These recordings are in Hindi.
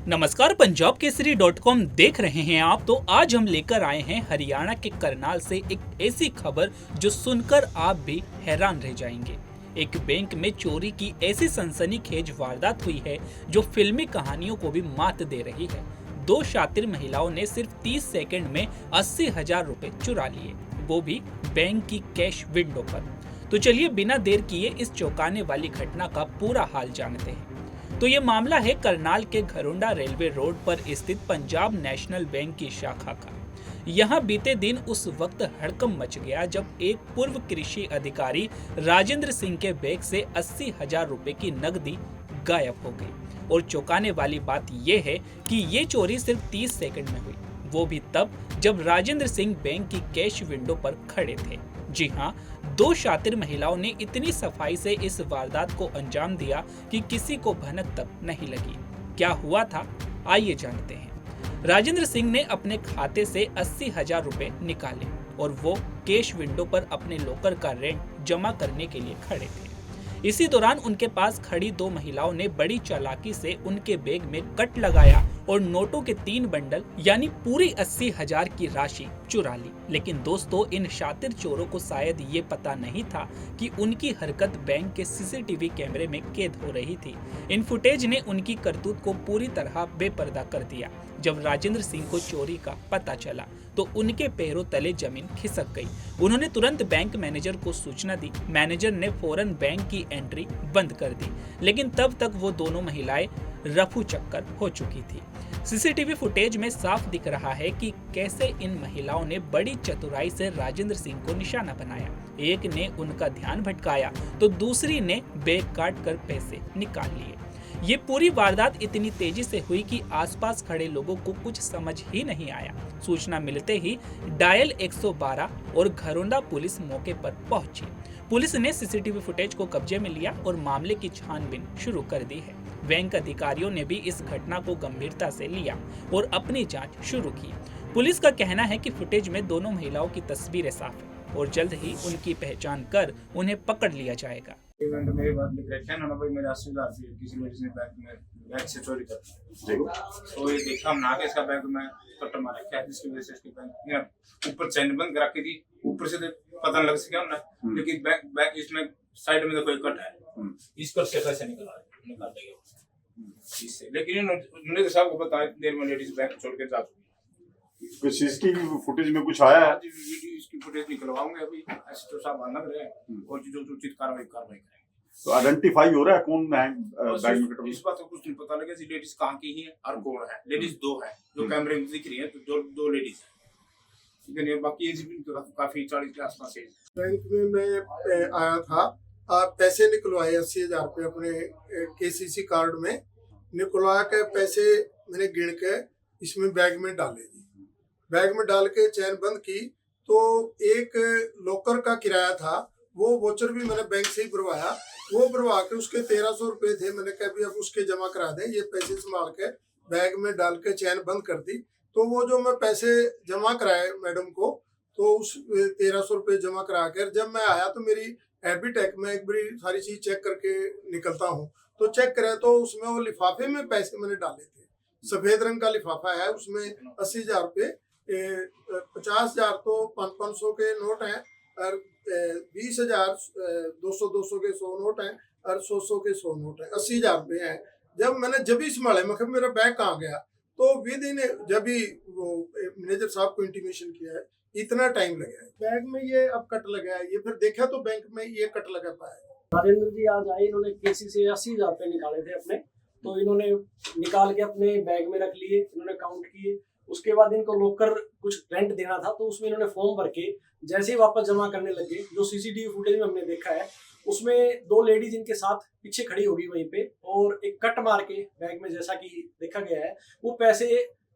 नमस्कार, पंजाब केसरी .com देख रहे हैं आप। तो आज हम लेकर आए हैं हरियाणा के करनाल से एक ऐसी खबर जो सुनकर आप भी हैरान रह जाएंगे। एक बैंक में चोरी की ऐसी सनसनीखेज वारदात हुई है जो फिल्मी कहानियों को भी मात दे रही है। दो शातिर महिलाओं ने सिर्फ 30 सेकंड में 80,000 रुपए चुरा लिए, वो भी बैंक की कैश विंडो पर। तो चलिए बिना देर किए इस चौंकाने वाली घटना का पूरा हाल जानते हैं। तो ये मामला है करनाल के घरोंडा रेलवे रोड पर स्थित पंजाब नेशनल बैंक की शाखा का। यहाँ बीते दिन उस वक्त हड़कंप मच गया जब एक पूर्व कृषि अधिकारी राजेंद्र सिंह के बैग से 80,000 रुपए की नकदी गायब हो गई। और चौंकाने वाली बात यह है कि ये चोरी सिर्फ 30 सेकंड में हुई, वो भी तब जब राजेंद्र सिंह बैंक की कैश विंडो पर खड़े थे। जी हाँ, दो शातिर महिलाओं ने इतनी सफाई से इस वारदात को अंजाम दिया कि किसी को भनक तक नहीं लगी। क्या हुआ था, आइए जानते हैं। राजेंद्र सिंह ने अपने खाते से 80,000 रुपए निकाले और वो कैश विंडो पर अपने लॉकर का रेंट जमा करने के लिए खड़े थे। इसी दौरान उनके पास खड़ी दो महिलाओं ने बड़ी चालाकी से उनके बैग में कट लगाया और नोटों के 3 बंडल यानी पूरी 80,000 की राशि चुरा ली। लेकिन दोस्तों, इन शातिर चोरों को शायद ये पता नहीं था कि उनकी हरकत बैंक के सीसीटीवी कैमरे में कैद हो रही थी। इन फुटेज ने उनकी करतूत को पूरी तरह बेपर्दा कर दिया। जब राजेंद्र सिंह को चोरी का पता चला तो उनके पैरों तले जमीन खिसक गई। उन्होंने तुरंत बैंक मैनेजर को सूचना दी। मैनेजर ने फौरन बैंक की एंट्री बंद कर दी, लेकिन तब तक वो दोनों महिलाएं रफू चक्कर हो चुकी थी। सीसीटीवी फुटेज में साफ दिख रहा है कि कैसे इन महिलाओं ने बड़ी चतुराई से राजेंद्र सिंह को निशाना बनाया। एक ने उनका ध्यान भटकाया तो दूसरी ने बैग काट कर पैसे निकाल लिए। ये पूरी वारदात इतनी तेजी से हुई कि आसपास खड़े लोगों को कुछ समझ ही नहीं आया। सूचना मिलते ही डायल 112 और घरोंडा पुलिस मौके पर पहुंची। पुलिस ने सीसीटीवी फुटेज को कब्जे में लिया और मामले की छानबीन शुरू कर दी है। बैंक अधिकारियों ने भी इस घटना को गंभीरता से लिया और अपनी जांच शुरू की। पुलिस का कहना है कि फुटेज में दोनों महिलाओं की तस्वीरें साफ है और जल्द ही उनकी पहचान कर उन्हें पकड़ लिया जाएगा। इवेंट मेरी बात लिख रखे हैं ना भाई, मेरे 80,000 से किसी लेडीज ने बैग से चोरी कर तो ये देखा हम ना के इसका बैग में कट मारा क्या, जिसकी वजह से इसके बैग ऊपर चैन बंद करा के थी, ऊपर से पता लग सके हमने, लेकिन बैग इसमें साइड में कोई कट है, इस पर से पैसे निकाल देंगे इससे। लेकिन उन्होंने तो सबको बताया देर में लेडीज बैग छोड़ के जा चुकी। सीसीटीवी फुटेज में कुछ आया है? वीडियो इसकी फुटेज निकलवाऊंगे अभी, ऐसे तो सब अलग रहे और जो उचित कार्रवाई करेंगे। तो आइडेंटिफाई हो रहा है कौन है बैग में? इस बात का कुछ नहीं पता लगा लेडीज कहाँ की ही है और कौन है। लेडीज दो है जो कैमरे में दिख रही है, तो दो लेडीज है, ठीक है। बाकी एज भी काफी 40 के आसपास है। बैंक में मैं आया था, पैसे निकलवाए 80,000 रुपये अपने केसीसी कार्ड में निकलवा के पैसे मैंने गिन के इसमें बैग में डाले दी। बैग में डाल के चैन बंद की तो एक लॉकर का किराया था, वो वोचर भी मैंने बैंक से ही भरवाया। वो भरवा के उसके 1,300 रुपये थे, मैंने कहा भी अब उसके जमा करा दें। ये पैसे संभाल के बैग में डाल के चैन बंद कर दी। तो वो जो मैं पैसे जमा कराए मैडम को, तो उस 1,300 रुपये जमा करा कर जब मैं आया तो मेरी हैबिट है मैं एक बारी सारी चीज चेक करके निकलता हूँ। तो चेक करे तो उसमें वो लिफाफे में पैसे मैंने डाले थे, सफेद रंग का लिफाफा है, उसमें 80,000 रुपये, 50,000 तो 500 के नोट हैं और 20,000 200 के 100 नोट हैं और 100 के 100 नोट हैं, 80,000 रुपये हैं। जब मैंने जब ही संभाले, मैं मेरा बैग कहाँ गया, तो विद इन जब ही वो मैनेजर साहब को इंटीमेशन किया है, इतना टाइम लगा है। बैग में ये अब कट लगा है, ये फिर देखा तो बैंक में ये कट लगा पाया। राजेंद्र जी आज आए, इन्होंने केसी से 80,000 रुपये निकाले थे अपने, तो इन्होंने निकाल के अपने बैग में रख लिए, इन्होंने काउंट किए। उसके बाद इनको लॉकर कुछ रेंट देना था, तो उसमें इन्होंने फॉर्म भर के जैसे ही वापस जमा करने लगे, जो सीसीटीवी फुटेज में हमने देखा है उसमें दो लेडीज इनके साथ पीछे खड़ी होगी वहीं पे, और एक कट मार के बैग में, जैसा कि देखा गया है, वो पैसे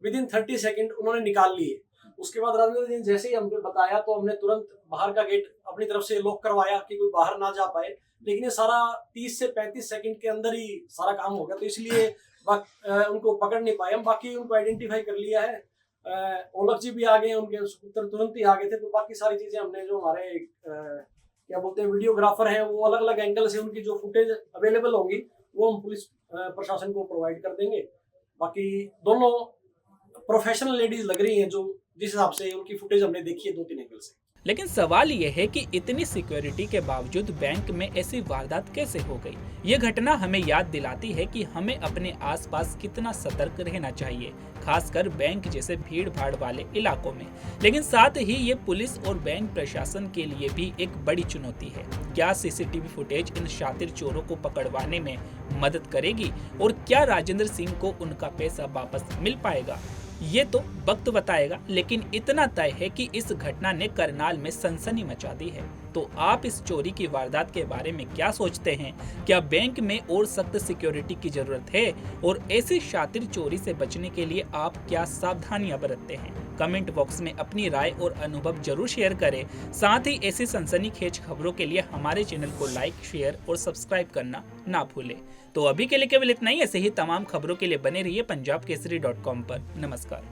विद इन 30 सेकेंड उन्होंने निकाल लिए। उसके बाद राजेंद्र जी जैसे ही हमने बताया तो हमने तुरंत बाहर का गेट अपनी तरफ से लॉक करवाया कि कोई बाहर ना जा पाए, लेकिन ये सारा 30 से 35 सेकंड के अंदर ही सारा काम हो गया, तो इसलिए उनको पकड़ नहीं पाए हम। बाकी उनको आइडेंटिफाई कर लिया है, ओलख जी भी आ गए, उनके उत्तर तुरंत ही आ गए थे। तो बाकी सारी चीजें हमने जो हमारे क्या बोलते हैं वीडियोग्राफर हैं, वो अलग अलग एंगल से उनकी जो फुटेज अवेलेबल होंगी वो हम पुलिस प्रशासन को प्रोवाइड कर देंगे। बाकी दोनों प्रोफेशनल लेडीज लग रही हैं, जो जिस हिसाब से उनकी फुटेज हमने देखी है 2-3 एंगल से। लेकिन सवाल यह है कि इतनी सिक्योरिटी के बावजूद बैंक में ऐसी वारदात कैसे हो गई। ये घटना हमें याद दिलाती है कि हमें अपने आसपास कितना सतर्क रहना चाहिए, खासकर बैंक जैसे भीड़ भाड़ वाले इलाकों में। लेकिन साथ ही ये पुलिस और बैंक प्रशासन के लिए भी एक बड़ी चुनौती है। क्या सीसीटीवी फुटेज इन शातिर चोरों को पकड़वाने में मदद करेगी और क्या राजेंद्र सिंह को उनका पैसा वापस मिल पाएगा, ये तो वक्त बताएगा। लेकिन इतना तय है कि इस घटना ने करनाल में सनसनी मचा दी है। तो आप इस चोरी की वारदात के बारे में क्या सोचते हैं? क्या बैंक में और सख्त सिक्योरिटी की जरूरत है? और ऐसी शातिर चोरी से बचने के लिए आप क्या सावधानियां बरतते हैं? कमेंट बॉक्स में अपनी राय और अनुभव जरूर शेयर करें। साथ ही ऐसी सनसनीखेज खबरों के लिए हमारे चैनल को लाइक, शेयर और सब्सक्राइब करना ना भूलें। तो अभी के लिए केवल इतना ही। ऐसे ही तमाम खबरों के लिए बने रहिए पंजाबकेसरी.com पर। नमस्कार।